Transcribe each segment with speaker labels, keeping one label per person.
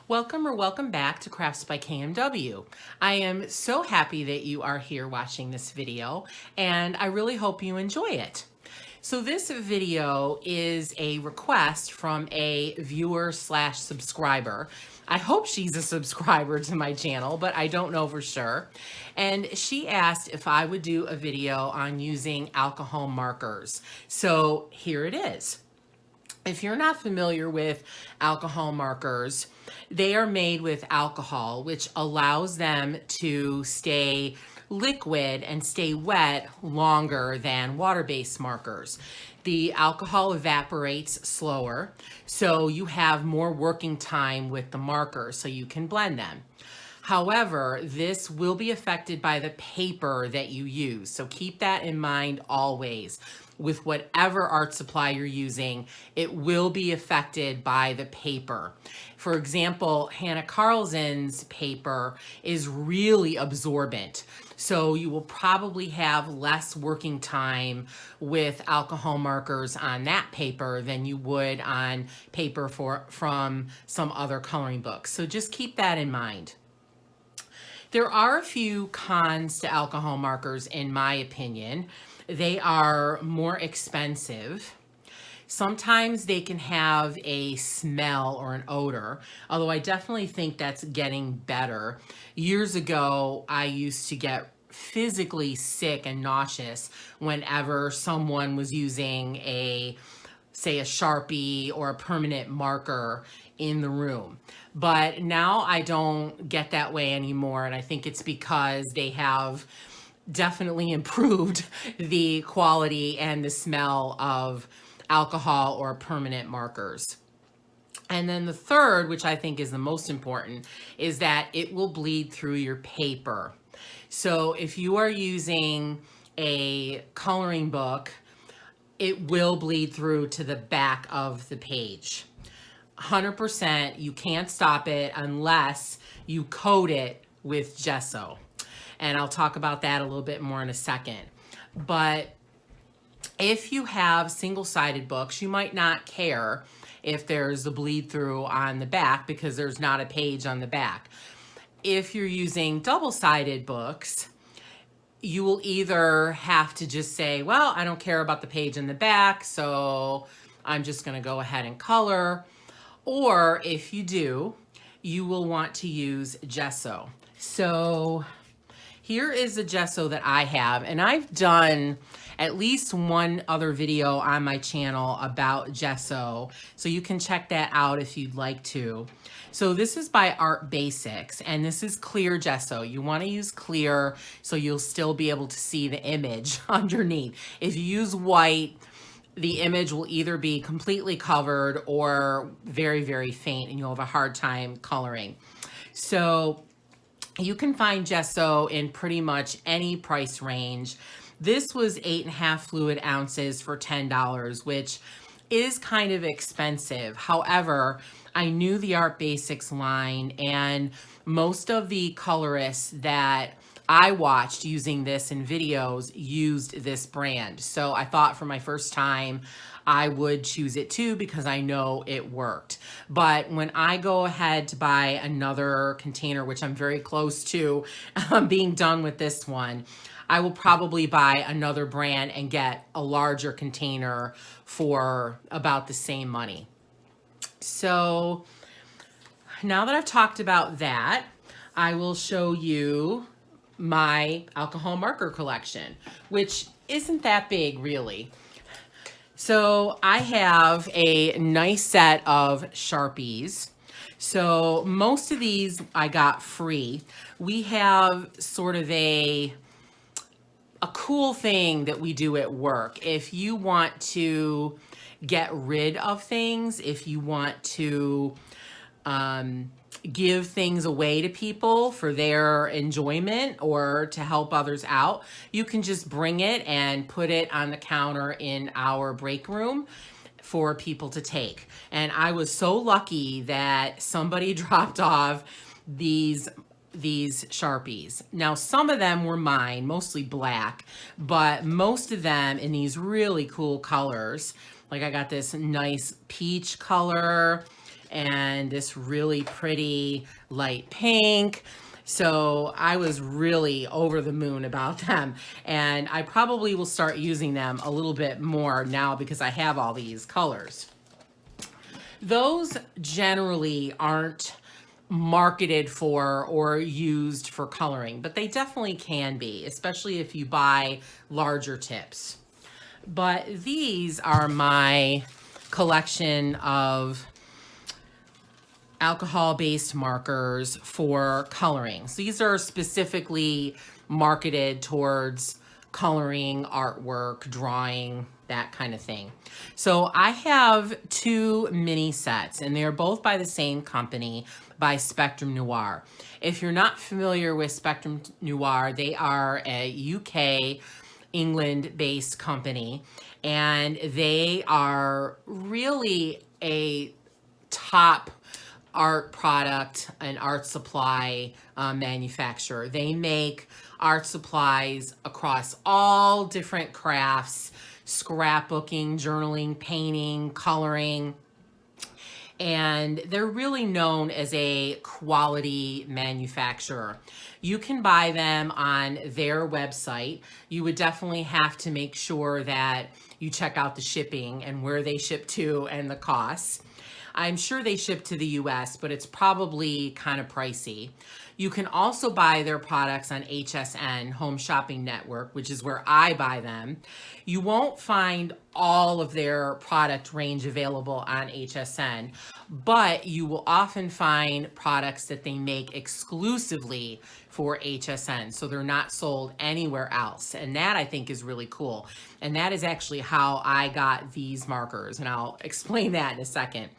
Speaker 1: Welcome or welcome back to Crafts by KMW. I am so happy that you are here watching this video, and I really hope you enjoy it. So this video is a request from a viewer slash subscriber. I hope she's a subscriber to my channel, but I don't know for sure. And she asked if I would do a video on using alcohol markers. So here it is. If you're not familiar with alcohol markers, they are made with alcohol, which allows them to stay liquid and stay wet longer than water-based markers. The alcohol evaporates slower, so you have more working time with the marker so you can blend them. However, this will be affected by the paper that you use. So keep that in mind always. With whatever art supply you're using, it will be affected by the paper. For example, Hannah Carlson's paper is really absorbent. So you will probably have less working time with alcohol markers on that paper than you would on paper from some other coloring books. So just keep that in mind. There are a few cons to alcohol markers, in my opinion. They are more expensive. Sometimes they can have a smell or an odor, although I definitely think that's getting better. Years ago, I used to get physically sick and nauseous whenever someone was using say a Sharpie or a permanent marker in the room. But now I don't get that way anymore, and I think it's because they have definitely improved the quality and the smell of alcohol or permanent markers. And then the third, which I think is the most important, is that it will bleed through your paper. So if you are using a coloring book, it will bleed through to the back of the page. 100%, you can't stop it unless you coat it with gesso. And I'll talk about that a little bit more in a second. But if you have single-sided books, you might not care if there's a bleed through on the back because there's not a page on the back. If you're using double-sided books, you will either have to just say, well, I don't care about the page in the back, so I'm just gonna go ahead and color. Or if you do, you will want to use gesso. So here is the gesso that I have, and I've done at least one other video on my channel about gesso, so you can check that out if you'd like to. So this is by Art Basics, and this is clear gesso. You want to use clear so you'll still be able to see the image underneath. If you use white, the image will either be completely covered or very, very faint, and you'll have a hard time coloring. So you can find gesso in pretty much any price range. This was 8.5 fluid ounces for $10, which is kind of expensive. However, I knew the Art Basics line, and most of the colorists that I watched using this in videos used this brand. So I thought for my first time, I would choose it too because I know it worked. But when I go ahead to buy another container, which I'm very close to being done with this one, I will probably buy another brand and get a larger container for about the same money. So now that I've talked about that, I will show you my alcohol marker collection, which isn't that big really. So I have a nice set of Sharpies. So most of these I got free. We have sort of a cool thing that we do at work. If you want to get rid of things, if you want to give things away to people for their enjoyment or to help others out, you can just bring it and put it on the counter in our break room for people to take. And I was so lucky that somebody dropped off these Sharpies. Now, some of them were mine, mostly black, but most of them in these really cool colors. Like I got this nice peach color, and this really pretty light pink. So I was really over the moon about them, and I probably will start using them a little bit more now because I have all these colors. Those generally aren't marketed for or used for coloring, but they definitely can be, especially if you buy larger tips. But these are my collection of alcohol-based markers for coloring. So these are specifically marketed towards coloring, artwork, drawing, that kind of thing. So I have 2 mini sets, and they're both by the same company, by Spectrum Noir. If you're not familiar with Spectrum Noir, they are a UK, England-based company, and they are really a top art product and art supply manufacturer. They make art supplies across all different crafts: scrapbooking, journaling, painting, coloring, and they're really known as a quality manufacturer. You can buy them on their website. You would definitely have to make sure that you check out the shipping and where they ship to and the costs. I'm sure they ship to the US, but it's probably kind of pricey. You can also buy their products on HSN, Home Shopping Network, which is where I buy them. You won't find all of their product range available on HSN, but you will often find products that they make exclusively for HSN, so they're not sold anywhere else. And that, I think, is really cool. And that is actually how I got these markers, and I'll explain that in a second.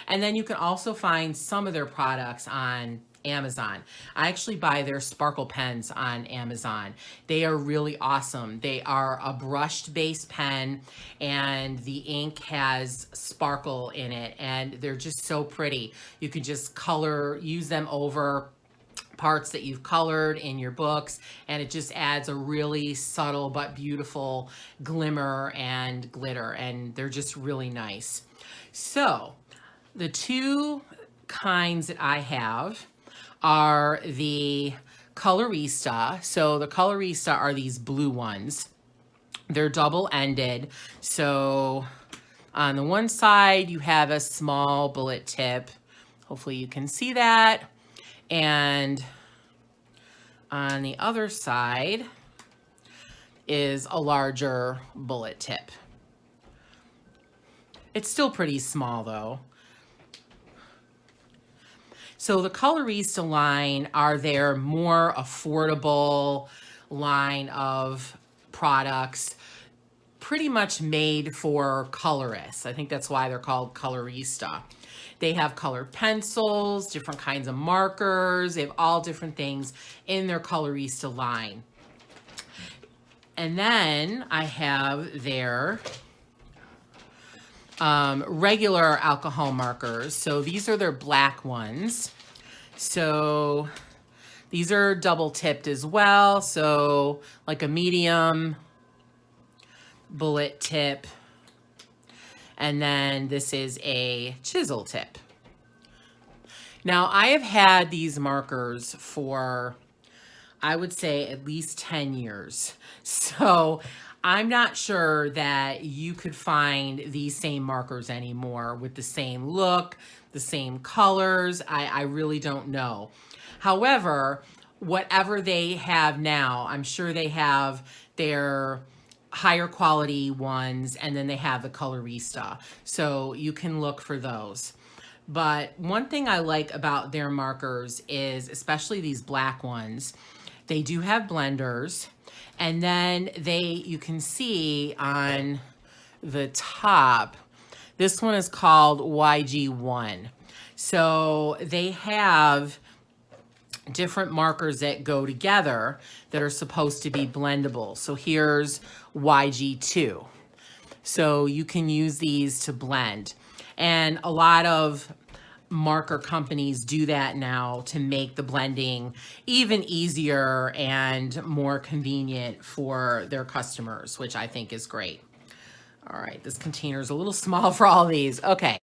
Speaker 1: And then you can also find some of their products on Amazon. I actually buy their sparkle pens on Amazon. They are really awesome. They are a brushed base pen, and the ink has sparkle in it, and they're just so pretty. You can just use them over parts that you've colored in your books, and it just adds a really subtle but beautiful glimmer and glitter, and they're just really nice. So the 2 kinds that I have are the Colorista. So the Colorista are these blue ones. They're double-ended. So on the one side, you have a small bullet tip. Hopefully you can see that. And on the other side is a larger bullet tip. It's still pretty small though. So the Colorista line are their more affordable line of products, pretty much made for colorists. I think that's why they're called Colorista. They have colored pencils, different kinds of markers. They have all different things in their Colorista line. And then I have their regular alcohol markers. So these are their black ones. So these are double tipped as well. So like a medium bullet tip. And then this is a chisel tip. Now I have had these markers for, I would say, at least 10 years. So I'm not sure that you could find these same markers anymore with the same look, the same colors. I really don't know. However, whatever they have now, I'm sure they have their higher quality ones, and then they have the Colorista. So you can look for those. But one thing I like about their markers is, especially these black ones, they do have blenders. And then you can see on the top, this one is called YG1. So they have different markers that go together that are supposed to be blendable. So here's YG2. So you can use these to blend. And a lot of marker companies do that now to make the blending even easier and more convenient for their customers, which I think is great. All right, this container is a little small for all these. Okay.